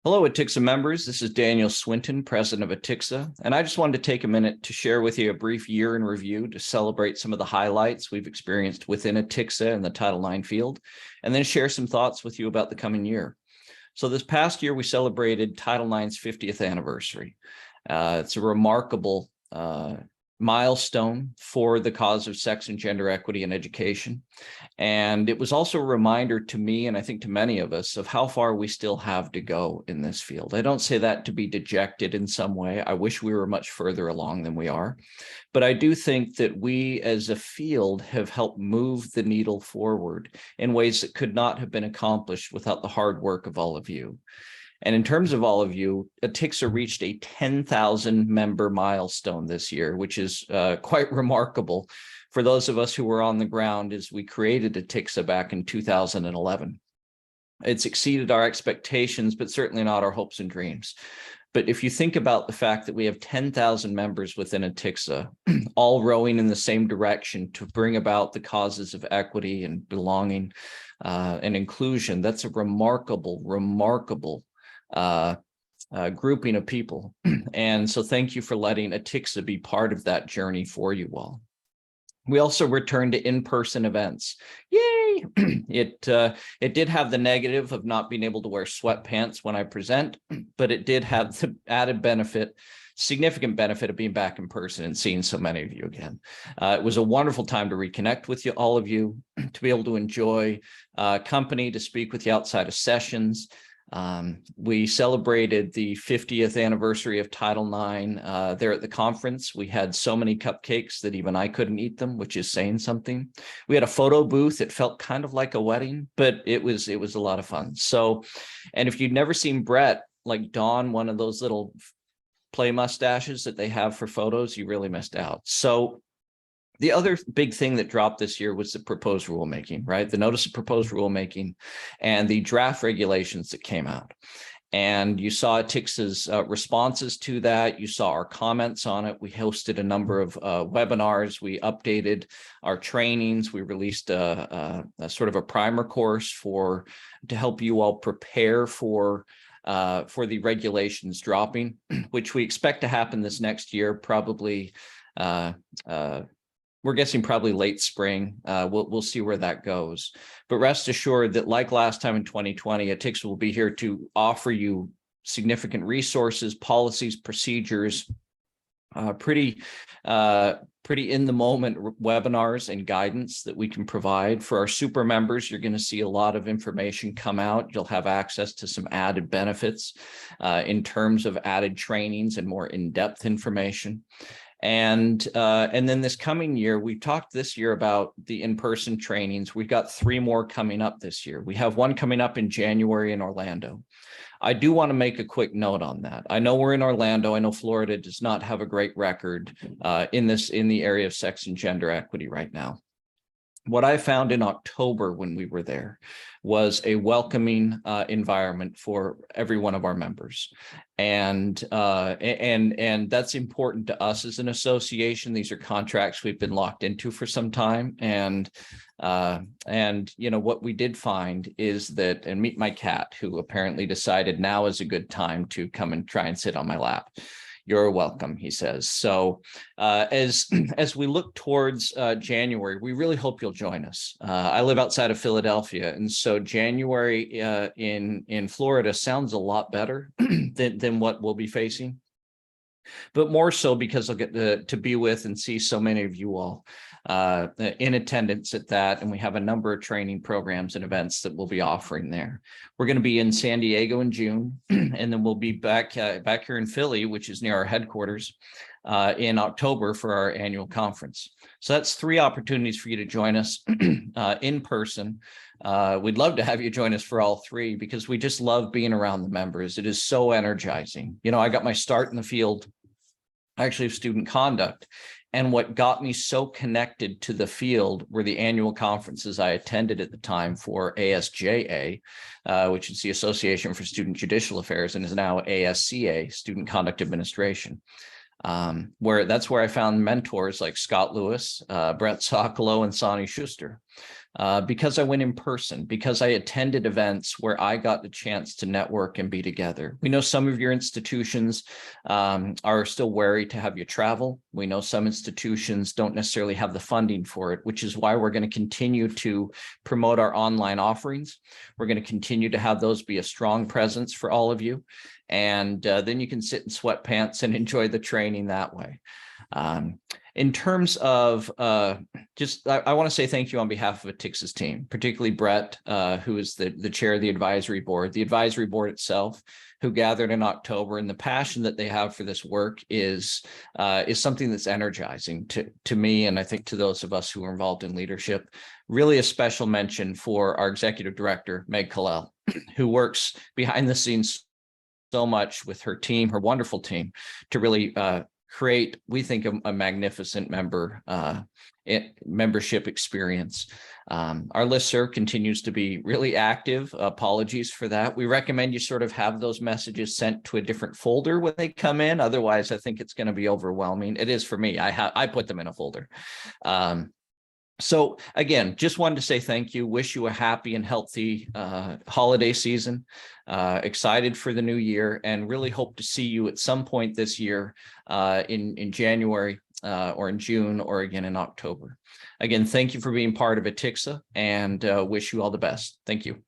Hello, ATIXA members. This is Daniel Swinton, president of ATIXA, and I just wanted to take a minute to share with you a brief year in review to celebrate some of the highlights we've experienced within ATIXA and the Title IX field, and then share some thoughts with you about the coming year. So this past year, we celebrated Title IX's 50th anniversary. It's a remarkable milestone for the cause of sex and gender equity in education. And it was also a reminder to me, and I think to many of us, of how far we still have to go in this field. I don't say that to be dejected in some way. I wish we were much further along than we are. But I do think that we as a field have helped move the needle forward in ways that could not have been accomplished without the hard work of all of you. And in terms of all of you, ATIXA reached a 10,000 member milestone this year, which is quite remarkable for those of us who were on the ground as we created ATIXA back in 2011. It's exceeded our expectations, but certainly not our hopes and dreams. But if you think about the fact that we have 10,000 members within ATIXA, all rowing in the same direction to bring about the causes of equity and belonging and inclusion, that's a remarkable grouping of people. And so thank you for letting ATIXA be part of that journey for you all. We also returned to in-person events. Yay! It did have the negative of not being able to wear sweatpants when I present, but it did have the added benefit, significant benefit of being back in person and seeing so many of you again. It was a wonderful time to reconnect with you, all of you, to be able to enjoy company, to speak with you outside of sessions. We celebrated the 50th anniversary of Title IX there at the conference. We had so many cupcakes that even I couldn't eat them, which is saying something. We had a photo booth. It felt kind of like a wedding, but it was a lot of fun. So, and if you'd never seen Brett, like Dawn, one of those little play mustaches that they have for photos, you really missed out. So the other big thing that dropped this year was the proposed rulemaking, right? The notice of proposed rulemaking and the draft regulations that came out. And you saw ATIXA's responses to that. You saw our comments on it. We hosted a number of webinars. We updated our trainings. We released a sort of a primer course to help you all prepare for the regulations dropping, which we expect to happen this next year, probably we're guessing probably late spring. We'll see where that goes. But rest assured that like last time in 2020, ATIXA will be here to offer you significant resources, policies, procedures, pretty in the moment webinars and guidance that we can provide. For our super members, you're going to see a lot of information come out. You'll have access to some added benefits in terms of added trainings and more in-depth information. And then this coming year, we talked this year about the in-person trainings. We've got 3 more coming up this year. We have one coming up in January in Orlando. I do want to make a quick note on that. I know we're in Orlando. I know Florida does not have a great record in the area of sex and gender equity right now. What I found in October when we were there was a welcoming environment for every one of our members. And that's important to us as an association. These are contracts we've been locked into for some time. And you know, what we did find is that, and meet my cat, who apparently decided now is a good time to come and try and sit on my lap. You're welcome, he says. So as we look towards January, we really hope you'll join us. I live outside of Philadelphia, and so January in Florida sounds a lot better than what we'll be facing. But more so because I'll get to be with and see so many of you all in attendance at that. And we have a number of training programs and events that we'll be offering there. We're going to be in San Diego in June, and then we'll be back here in Philly, which is near our headquarters, in October for our annual conference. So that's 3 opportunities for you to join us in person. We'd love to have you join us for all 3 because we just love being around the members. It is so energizing. You know, I got my start in the field actually of student conduct. And what got me so connected to the field were the annual conferences I attended at the time for ASJA, which is the Association for Student Judicial Affairs, and is now ASCA, Student Conduct Administration. That's where I found mentors like Scott Lewis, Brett Sokolow, and Sonny Schuster. because I went in person, because I attended events where I got the chance to network and be together. We know some of your institutions are still wary to have you travel. We know some institutions don't necessarily have the funding for it, which is why we're going to continue to promote our online offerings. We're going to continue to have those be a strong presence for all of you. And then you can sit in sweatpants and enjoy the training that way. In terms of I want to say thank you on behalf of ATIXA's team, particularly Brett, who is the chair of the advisory board itself, who gathered in October, and the passion that they have for this work is something that's energizing to me, and I think to those of us who are involved in leadership. Really a special mention for our executive director, Meg Kalel, who works behind the scenes so much with her team, her wonderful team, to really create, we think, a magnificent membership experience. Our listserv continues to be really active. Apologies for that. We recommend you sort of have those messages sent to a different folder when they come in. Otherwise, I think it's going to be overwhelming. It is for me. I put them in a folder. So again, just wanted to say thank you, wish you a happy and healthy holiday season, excited for the new year, and really hope to see you at some point this year in January or in June or again in October. Again, thank you for being part of ATIXA, and wish you all the best. Thank you.